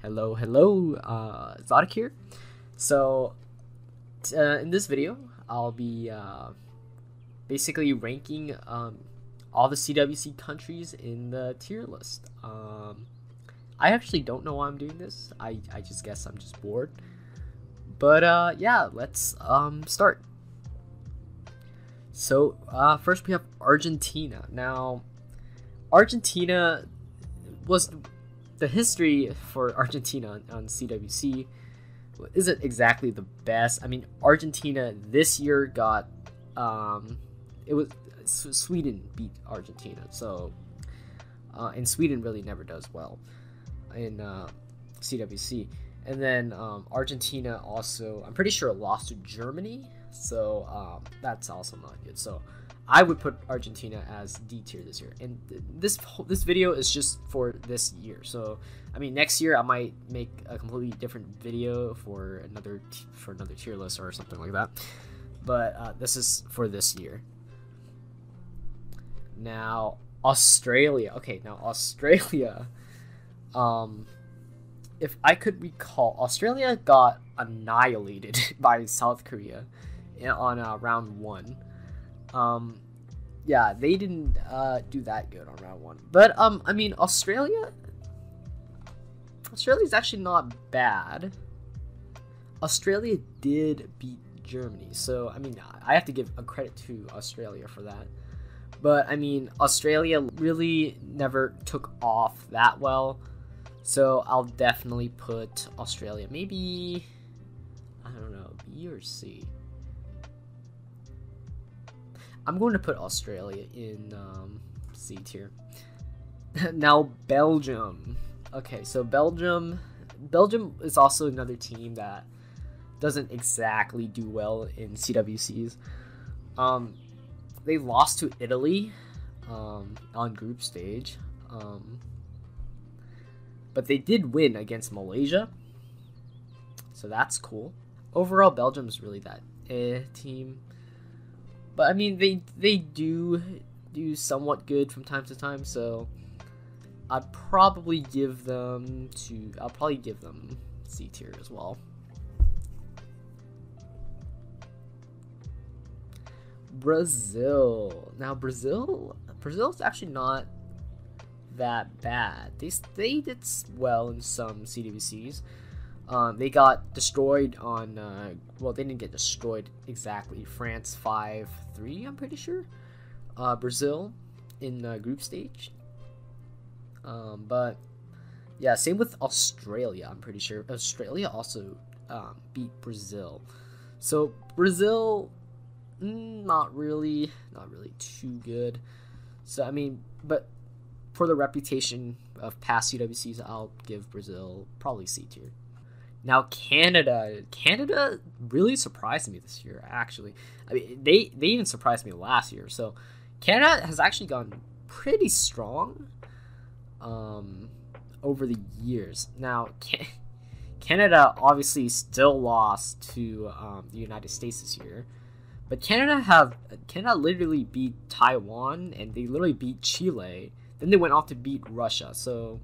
Hello, Exotic here. So, in this video, I'll be basically ranking all the CWC countries in the tier list. I actually don't know why I'm doing this. I just guess I'm just bored. But yeah, let's start. So, first we have Argentina. Now, Argentina was... The history for Argentina on CWC isn't exactly the best. I mean, Argentina this year got it was Sweden beat Argentina, so and Sweden really never does well in CWC. And then Argentina also, I'm pretty sure, lost to Germany, so that's also not good. So I would put Argentina as D tier this year, and this video is just for this year. So I mean, next year I might make a completely different video for another tier list or something like that. But this is for this year. Now Australia. Okay, now Australia. If I could recall, Australia got annihilated by South Korea on round 1. Yeah, they didn't do that good on round 1, but I mean, Australia's actually not bad. Australia did beat Germany, so I mean, I have to give a credit to Australia for that. But I mean, Australia really never took off that well, so I'll definitely put Australia, maybe, I don't know, B or C. I'm going to put Australia in C tier. Now Belgium. Okay, so Belgium is also another team that doesn't exactly do well in CWCs. They lost to Italy on group stage, but they did win against Malaysia, so that's cool. Overall, Belgium's really that team. But I mean, they do somewhat good from time to time, so I'll probably give them C tier as well. Brazil. Now Brazil's actually not that bad. They did well in some CWCs. They got destroyed on, well, they didn't get destroyed exactly. France 5-3, I'm pretty sure. Brazil in group stage. But yeah, same with Australia. I'm pretty sure Australia also beat Brazil. So Brazil, not really too good. So I mean, but for the reputation of past CWCs, I'll give Brazil probably C tier. Now Canada really surprised me this year, actually. I mean, they even surprised me last year. So Canada has actually gone pretty strong over the years. Now Canada obviously still lost to the United States this year, but Canada literally beat Taiwan, and they literally beat Chile. Then they went off to beat Russia. So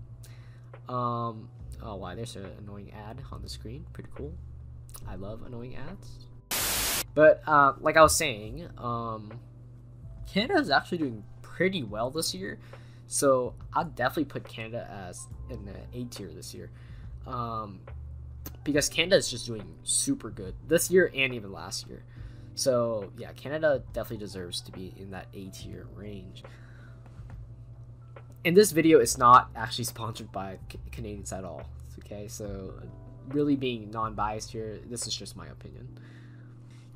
oh wow, there's an annoying ad on the screen. Pretty cool. I love annoying ads. But like I was saying, Canada is actually doing pretty well this year. So I'd definitely put Canada as in the A tier this year. Because Canada is just doing super good this year and even last year. So yeah, Canada definitely deserves to be in that A tier range. And this video is not actually sponsored by Canadians at all. Okay, so really being non-biased here, this is just my opinion.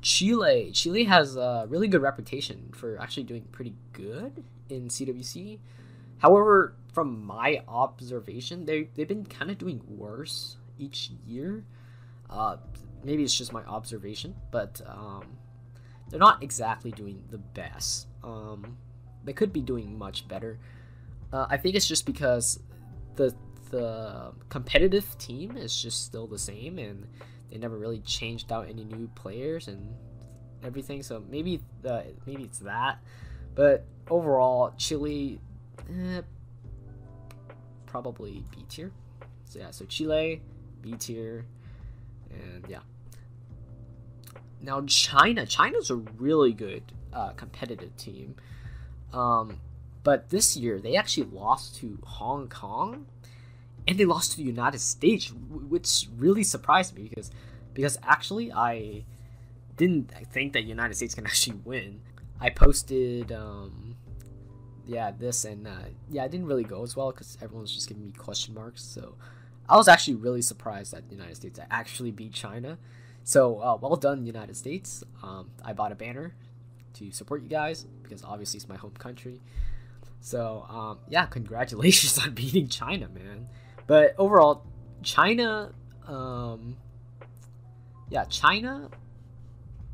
Chile has a really good reputation for actually doing pretty good in CWC. However, from my observation, they've been kind of doing worse each year. Maybe it's just my observation, but they're not exactly doing the best. They could be doing much better. I think it's just because the competitive team is just still the same, and they never really changed out any new players and everything. So maybe it's that. But overall, Chile, probably B tier. So yeah, so Chile, B tier, and yeah. Now China's a really good competitive team, but this year they actually lost to Hong Kong, and they lost to the United States, which really surprised me because actually I didn't think that United States can actually win. I posted this, and it didn't really go as well because everyone was just giving me question marks. So I was actually really surprised that the United States actually beat China. So well done, United States. I bought a banner to support you guys because obviously it's my home country. So congratulations on beating China, man. But overall, China, China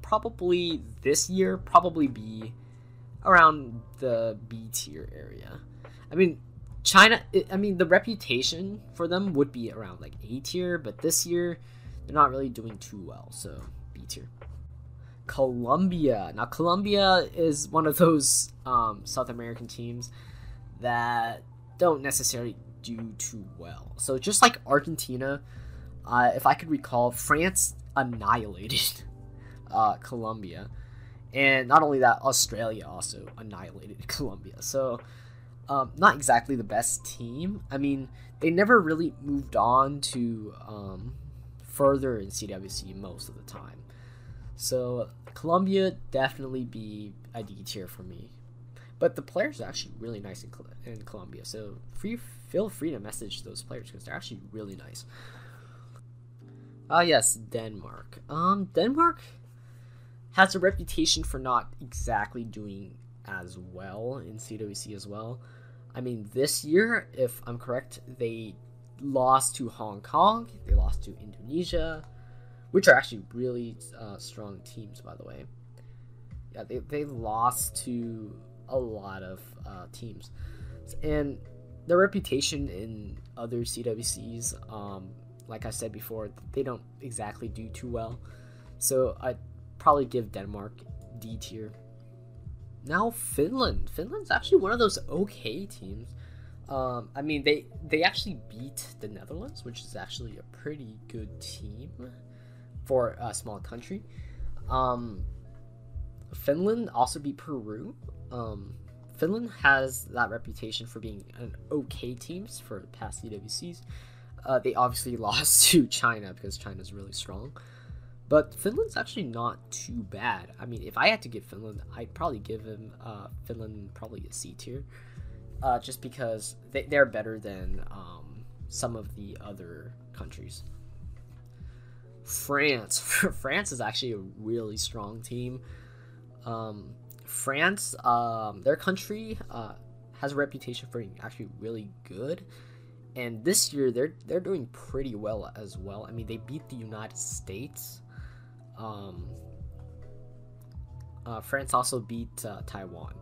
probably this year probably be around the B tier area. I mean, China, the reputation for them would be around like A tier, but this year they're not really doing too well, so B tier. Colombia. Now, Colombia is one of those South American teams that don't necessarily do too well. So just like Argentina, if I could recall, France annihilated Colombia. And not only that, Australia also annihilated Colombia. So not exactly the best team. I mean, they never really moved on to further in CWC most of the time. So Colombia definitely be a D tier for me. But the players are actually really nice in Colombia. So feel free to message those players because they're actually really nice. Yes, Denmark. Denmark has a reputation for not exactly doing as well in CWC as well. I mean, this year, if I'm correct, they lost to Hong Kong, they lost to Indonesia, which are actually really strong teams, by the way. Yeah, they lost to a lot of teams. And their reputation in other CWCs, like I said before, they don't exactly do too well. So I'd probably give Denmark D tier. Now Finland. Finland's actually one of those okay teams. I mean, they actually beat the Netherlands, which is actually a pretty good team for a small country. Finland also beat Peru. Finland has that reputation for being an okay teams for past CWCs. They obviously lost to China because China's really strong. But Finland's actually not too bad. I mean, if I had to give Finland, I'd probably give Finland probably a C tier. Just because they're better than some of the other countries. France. France is actually a really strong team. France, their country has a reputation for being actually really good. And this year, they're doing pretty well as well. I mean, they beat the United States. France also beat Taiwan.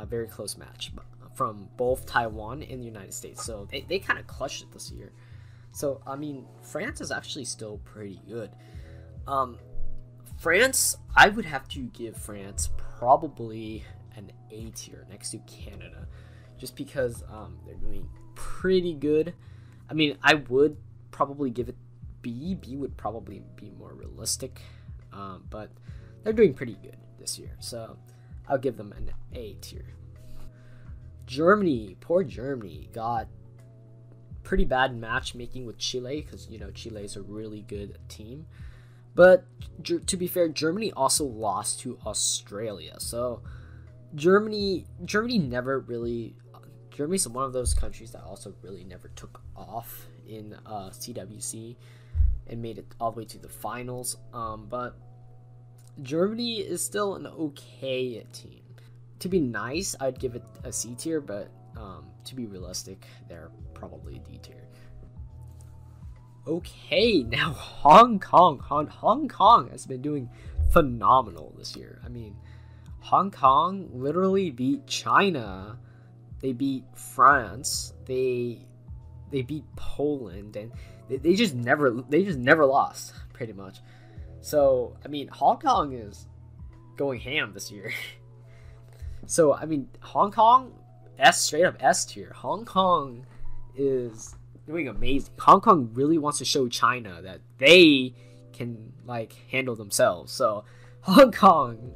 Very close match from both Taiwan and the United States. So they kind of clutched it this year. So, I mean, France is actually still pretty good. France, I would have to give France probably an A tier next to Canada. Just because they're doing pretty good. I mean, I would probably give it B. B would probably be more realistic. But they're doing pretty good this year. So I'll give them an A tier. Germany, poor Germany, got pretty bad matchmaking with Chile because, you know, Chile is a really good team. But to be fair, Germany also lost to Australia. So Germany's one of those countries that also really never took off in CWC and made it all the way to the finals. But Germany is still an okay team. To be nice, I'd give it a C tier, but to be realistic, they're probably D tier. Okay, now Hong Kong. Hong Kong has been doing phenomenal this year. I mean, Hong Kong literally beat China. They beat France. They beat Poland, and they just never lost, pretty much. So I mean, Hong Kong is going ham this year. So I mean, Hong Kong, straight up S tier. Hong Kong is doing amazing. Hong Kong really wants to show China that they can like handle themselves. So Hong Kong,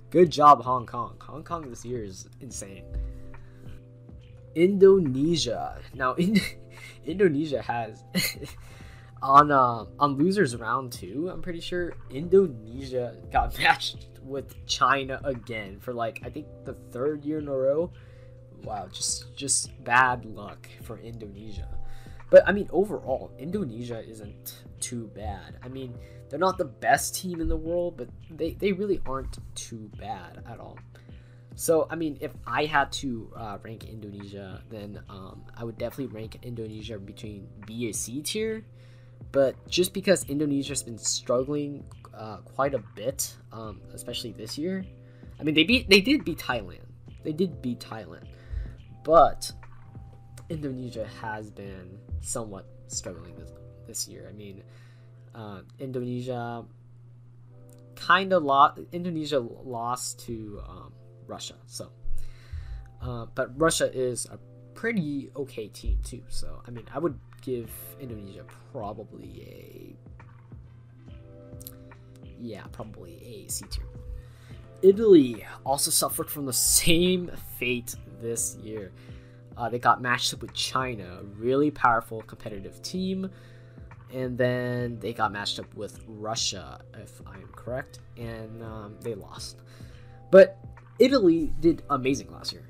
good job Hong Kong. Hong Kong this year is insane. Indonesia. Now Indonesia has on losers round 2, I'm pretty sure Indonesia got matched with China again for like I think the 3rd year in a row. Wow, just bad luck for Indonesia. But I mean overall, Indonesia isn't too bad. I mean, they're not the best team in the world, but they really aren't too bad at all. So I mean, if I had to rank Indonesia, then I would definitely rank Indonesia between B or C tier. But just because Indonesia's been struggling quite a bit, especially this year. I mean, they did beat Thailand. They did beat Thailand, but Indonesia has been somewhat struggling this year. I mean, Indonesia lost to Russia. So, but Russia is a pretty okay team too. So, I mean, I would give Indonesia probably a C tier. Italy also suffered from the same fate this year. They got matched up with China, a really powerful competitive team, and then they got matched up with Russia, if I'm correct, and they lost. But Italy did amazing last year.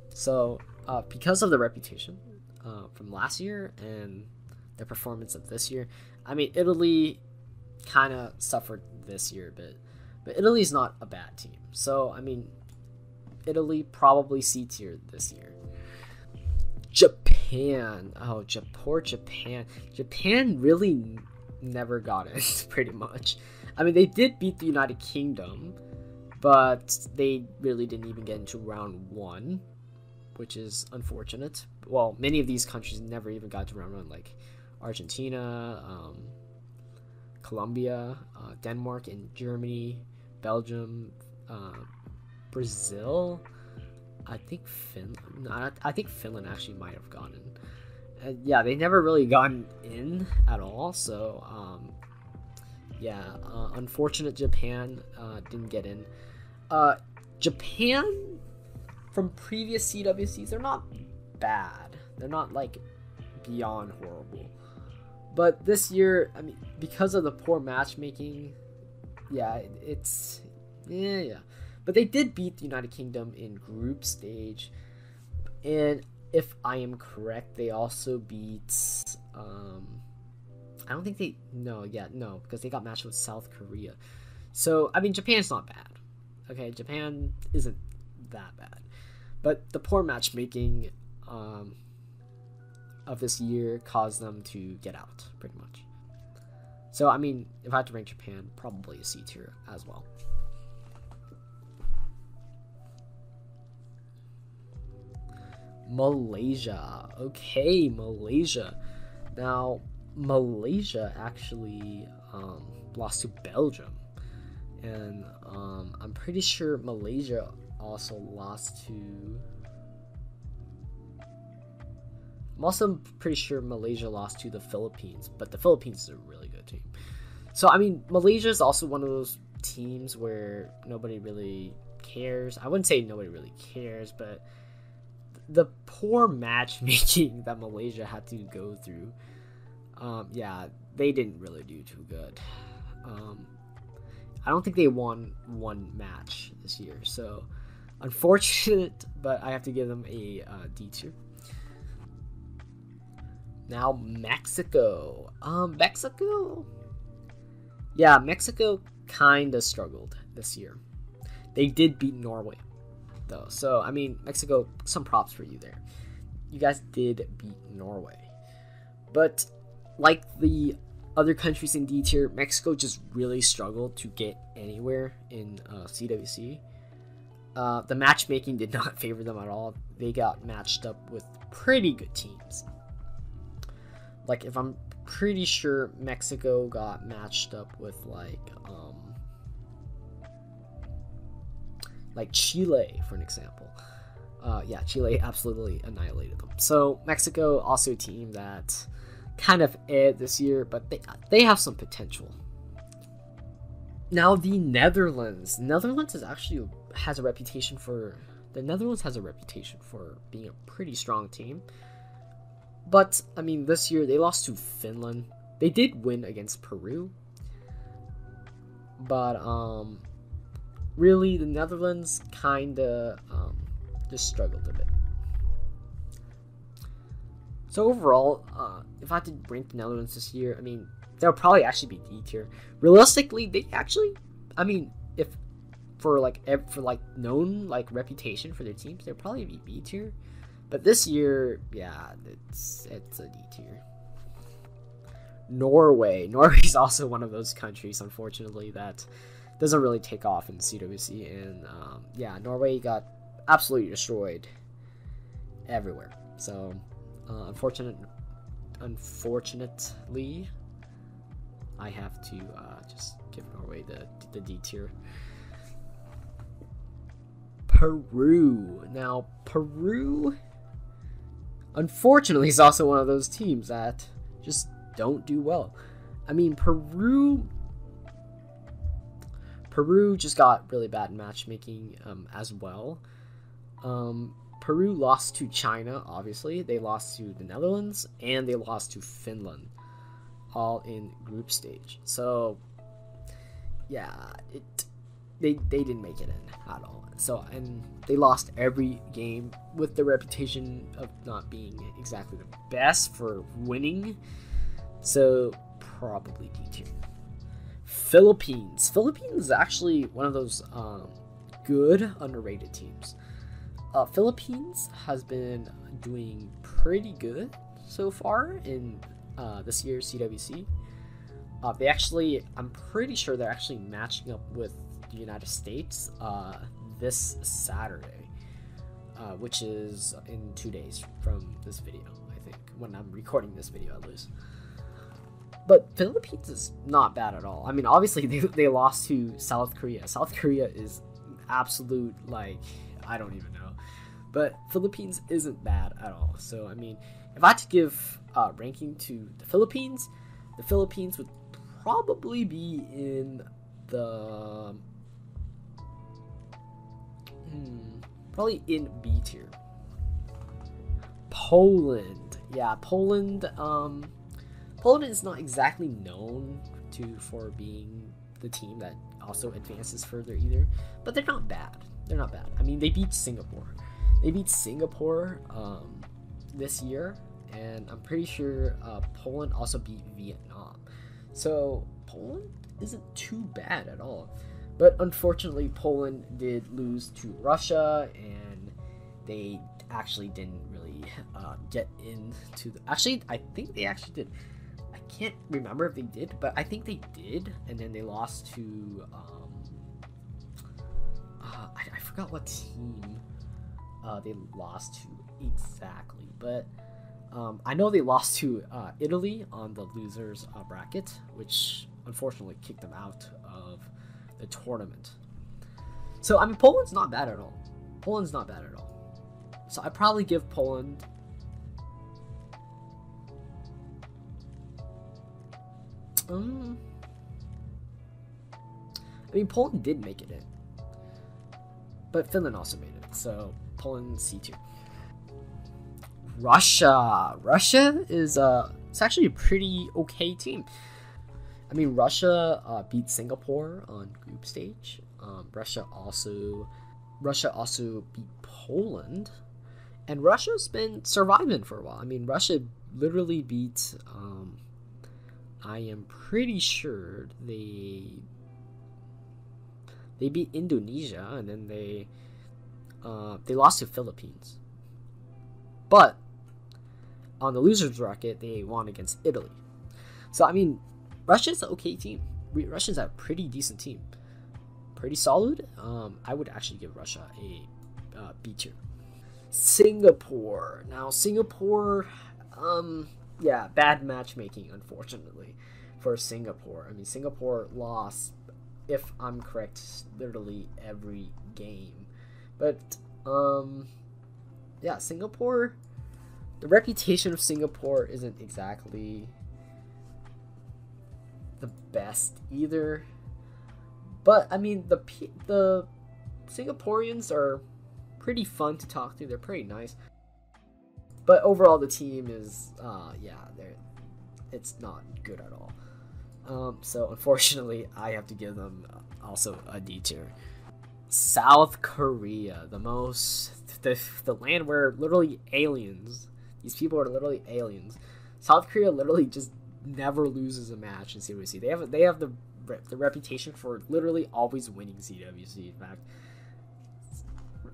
So because of the reputation from last year and the performance of this year, I mean, Italy kind of suffered this year a bit. But Italy's not a bad team. So, I mean, Italy probably C tier this year. Japan. Oh, poor Japan. Japan really never got it, pretty much. I mean, they did beat the United Kingdom, but they really didn't even get into round 1, which is unfortunate. Well, many of these countries never even got to round 1, like Argentina, Colombia, Denmark, and Germany, Belgium, Brazil. I think Finland. I think Finland actually might have gotten. Yeah, they never really gotten in at all. So, unfortunate Japan didn't get in. Japan, from previous CWCs, they're not bad. They're not like beyond horrible. But this year, I mean, because of the poor matchmaking, yeah. But they did beat the United Kingdom in group stage, and if I am correct, they also beat. I don't think because they got matched with South Korea. So I mean, Japan's not bad. Okay, Japan isn't that bad, but the poor matchmaking of this year caused them to get out, pretty much. So I mean, if I had to rank Japan, probably a C tier as well. Malaysia. Okay, Malaysia. Now, Malaysia actually lost to Belgium. And I'm pretty sure Malaysia also lost to... I'm also pretty sure Malaysia lost to the Philippines. But the Philippines is a really good team. So, I mean, Malaysia is also one of those teams where nobody really cares. I wouldn't say nobody really cares, but the poor matchmaking that Malaysia had to go through, they didn't really do too good. I don't think they won one match this year, so unfortunate, but I have to give them a D tier. Now Mexico. Mexico kind of struggled this year. They did beat Norway, though. So, I mean, Mexico, some props for you there. You guys did beat Norway. But, like the other countries in D tier, Mexico just really struggled to get anywhere in CWC. The matchmaking did not favor them at all. They got matched up with pretty good teams. Like, if I'm pretty sure Mexico got matched up with, like Chile, for an example. yeah, Chile absolutely annihilated them. So Mexico, also a team that kind of this year, but they have some potential. Now the Netherlands. Netherlands has a reputation for being a pretty strong team. But I mean, this year they lost to Finland. They did win against Peru, but really the Netherlands kinda just struggled a bit. So overall, if I had to rank the Netherlands this year, I mean, they'll probably actually be D tier. Realistically, they actually, I mean, if for known reputation for their teams, they'll probably be B tier. But this year, yeah, it's a D tier. Norway's also one of those countries, unfortunately, that doesn't really take off in CWC, and yeah, Norway got absolutely destroyed everywhere. So unfortunately, I have to just give Norway the D tier. Peru. Now, Peru, unfortunately, is also one of those teams that just don't do well. I mean, Peru just got really bad matchmaking as well. Peru lost to China, obviously. They lost to the Netherlands, and they lost to Finland, all in group stage. So, yeah, they didn't make it in at all. So, and they lost every game with the reputation of not being exactly the best for winning. So, probably D tier. Philippines is actually one of those good underrated teams. Philippines has been doing pretty good so far in this year's CWC. I'm pretty sure they're actually matching up with the United States this Saturday, which is in 2 days from this video, I think, when I'm recording this video at least. But Philippines is not bad at all. I mean, obviously they lost to South Korea. South Korea is absolute, like, I don't even know. But Philippines isn't bad at all. So, I mean, if I had to give ranking to the Philippines would probably be in the probably in B tier. Poland. Yeah, Poland is not exactly known for being the team that also advances further either, but they're not bad. I mean, they beat Singapore. This year, and I'm pretty sure Poland also beat Vietnam. So Poland isn't too bad at all. But unfortunately, Poland did lose to Russia, and they actually didn't really get into the... Actually, I think they actually did. I can't remember if they did, but I think they did, and then they lost to... I forgot what team they lost to exactly, but I know they lost to Italy on the losers bracket, which unfortunately kicked them out of the tournament. So, I mean, Poland's not bad at all. So, I probably give Poland... I mean, Poland did make it in. But Finland also made it. So, Poland C tier. Russia is it's actually a pretty okay team. I mean, Russia beat Singapore on group stage. Russia also beat Poland, and Russia's been surviving for a while. I mean, Russia literally beat. I am pretty sure they beat Indonesia, and then they lost to Philippines. But on the losers bracket, they won against Italy. So, I mean, Russia's an okay team. Russia's a pretty decent team. Pretty solid. I would actually give Russia a B tier. Singapore. Now, Singapore, yeah, bad matchmaking, unfortunately, for Singapore. I mean, Singapore lost, if I'm correct, literally every game. But, yeah, Singapore, the reputation of Singapore isn't exactly the best either. But I mean, the Singaporeans are pretty fun to talk to. They're pretty nice. But overall, the team is, it's not good at all. So unfortunately, I have to give them also a D tier. South Korea, the land where literally aliens. These people are literally aliens. South Korea literally just never loses a match in CWC. They have the reputation for literally always winning CWC. In fact,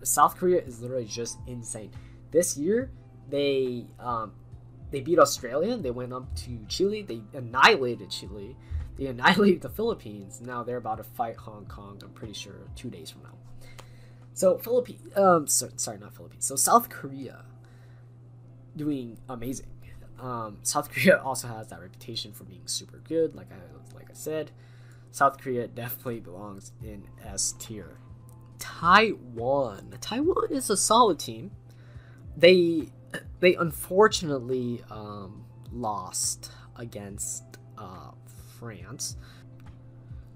South Korea is literally just insane. This year, they beat Australia. They went up to Chile. They annihilated Chile. They annihilated the Philippines. Now they're about to fight Hong Kong, I'm pretty sure, 2 days from now. So not Philippines. So South Korea doing amazing. South Korea also has that reputation for being super good. Like I said, South Korea definitely belongs in S tier. Taiwan is a solid team. They unfortunately lost against France.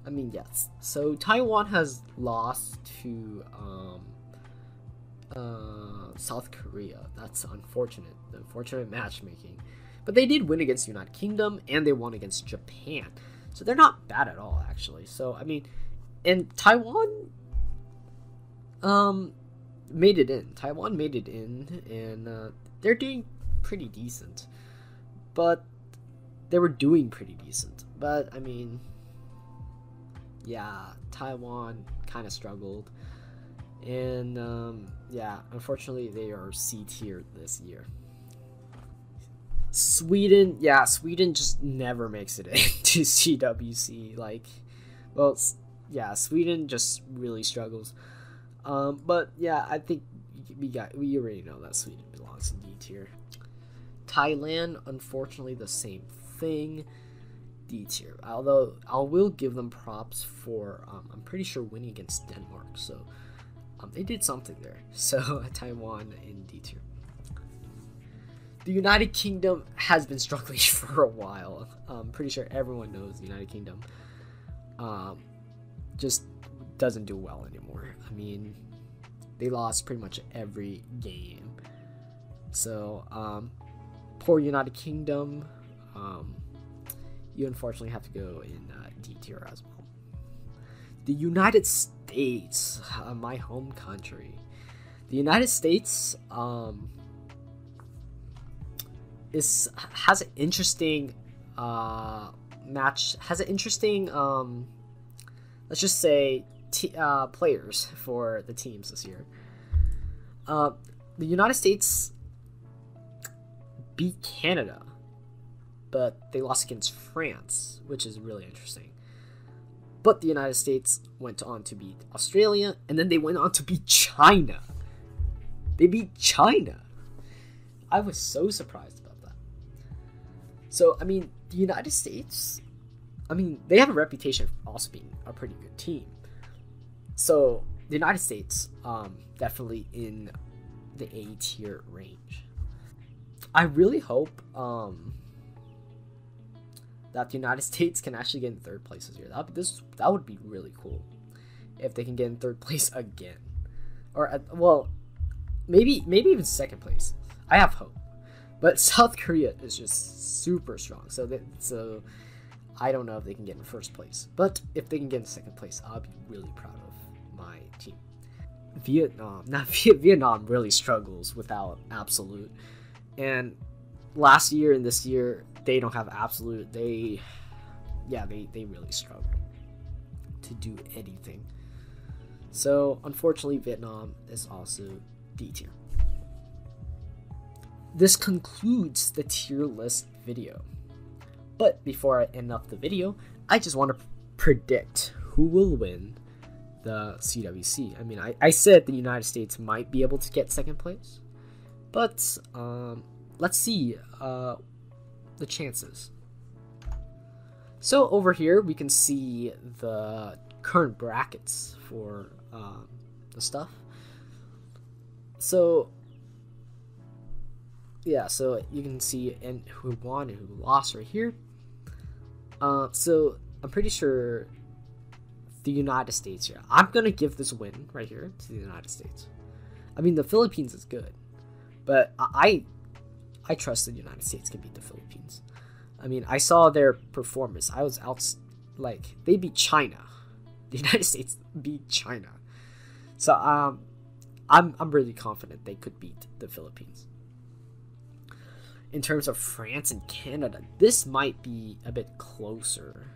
I mean, yes. So Taiwan has lost to South Korea. That's unfortunate. The unfortunate matchmaking. But they did win against United Kingdom, and they won against Japan. So they're not bad at all, actually. So I mean, and Taiwan made it in. Taiwan made it in, and they're doing pretty decent. But they were doing pretty decent. But I mean, yeah, Taiwan kind of struggled, and yeah, unfortunately they are C tier this year. Sweden just never makes it into CWC. Like, well, yeah, Sweden just really struggles. But yeah, I think we already know that Sweden belongs in D tier. Thailand, unfortunately, the same thing. D tier. Although I will give them props for I'm pretty sure winning against Denmark. So they did something there. So Taiwan in D tier. The United Kingdom has been struggling for a while. I'm pretty sure everyone knows the United Kingdom just doesn't do well anymore. I mean, they lost pretty much every game. So poor United Kingdom. You unfortunately have to go in D tier as well. The United States, my home country. The United States has an interesting match. Has an interesting let's just say players for the teams this year. The United States beat Canada, but they lost against France, which is really interesting. But the United States went on to beat Australia, and then they went on to beat China. They beat China. I was so surprised about that. So, I mean, the United States, I mean, they have a reputation for also being a pretty good team. So, the United States, definitely in the A tier range. I really hope that the United States can actually get in third place this year. That would be really cool if they can get in third place again, or well, maybe even second place. I have hope, but South Korea is just super strong. So I don't know if they can get in first place, but if they can get in second place, I'll be really proud of my team. Vietnam really struggles without Absolute, and last year and this year they don't have Absolute. They really struggle to do anything. So unfortunately, Vietnam is also D tier. This concludes the tier list video. But before I end up the video, I just want to predict who will win the CWC. I mean, I said the United States might be able to get second place, but let's see the chances. So over here we can see the current brackets for the stuff. So yeah, so you can see and who won and who lost right here. So I'm pretty sure the United States here. I'm gonna give this win right here to the United States. I mean, the Philippines is good, but I trust the United States can beat the Philippines. I mean, I saw their performance. I was out, like, they beat China. The United States beat China. So I'm really confident they could beat the Philippines. In terms of France and Canada, this might be a bit closer.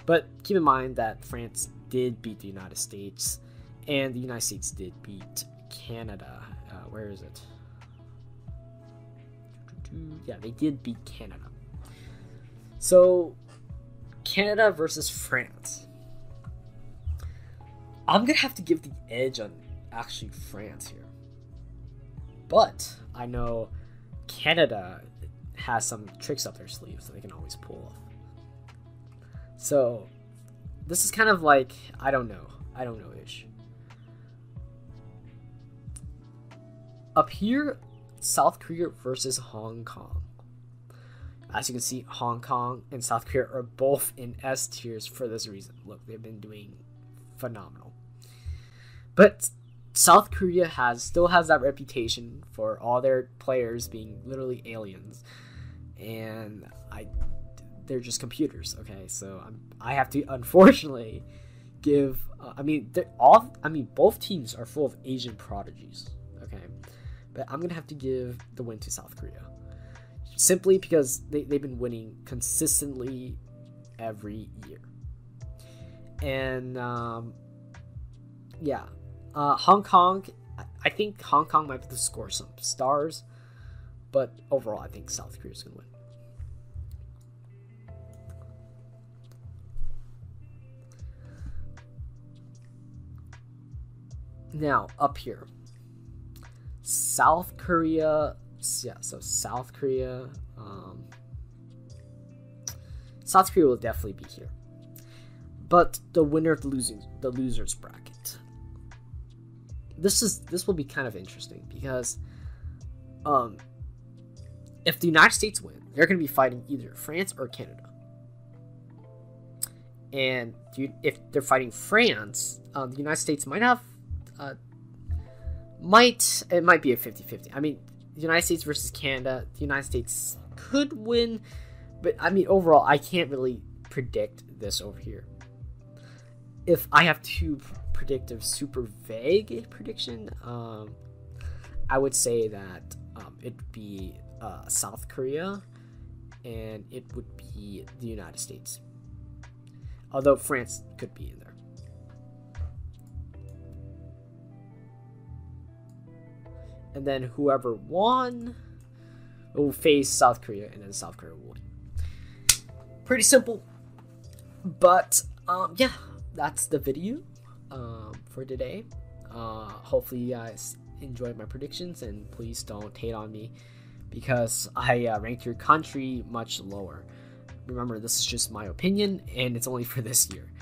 But keep in mind that France did beat the United States, and the United States did beat Canada. Where is it? Yeah, they did beat Canada. So, Canada versus France. I'm going to have to give the edge on actually France here. But I know Canada has some tricks up their sleeves that they can always pull off. So, this is kind of like, I don't know-ish. Up here, South Korea versus Hong Kong. As you can see, Hong Kong and South Korea are both in S tiers for this reason. Look, they've been doing phenomenal. But South Korea still has that reputation for all their players being literally aliens. And they're just computers, okay? So I have to unfortunately give both teams are full of Asian prodigies, okay? But I'm gonna have to give the win to South Korea, simply because they've been winning consistently every year. And Hong Kong, I think Hong Kong might be able to score some stars, but overall I think South Korea is gonna win. Now, up here, South Korea, yeah, so South Korea will definitely be here. But the winner of the losers bracket, this will be kind of interesting, because if the United States win, they're going to be fighting either France or Canada. And if they're fighting France, the United States might have it might be a 50-50. I mean, the United States versus Canada, the United States could win, but I mean, overall, I can't really predict this over here. If I have to predict a super vague prediction, I would say that it'd be South Korea, and it would be the United States. Although France could be in there. And then whoever won will face South Korea, and then South Korea will win. Pretty simple. But yeah, that's the video for today. Hopefully you guys enjoyed my predictions, and please don't hate on me because I ranked your country much lower. Remember, this is just my opinion, and it's only for this year.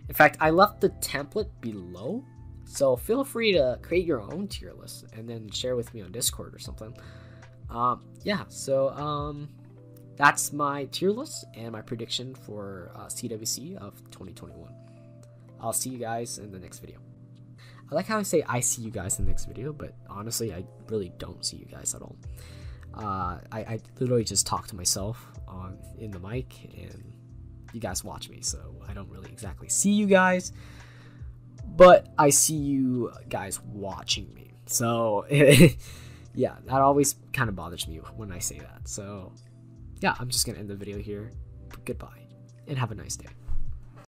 In fact, I left the template below, so feel free to create your own tier list and then share with me on Discord or something. Yeah, so that's my tier list and my prediction for CWC of 2021. I'll see you guys in the next video. I like how I say I see you guys in the next video, but honestly, I really don't see you guys at all. I literally just talk to myself in the mic, and you guys watch me, so I don't really exactly see you guys, but I see you guys watching me. So yeah, that always kind of bothers me when I say that. So yeah, I'm just gonna end the video here. Goodbye, and have a nice day.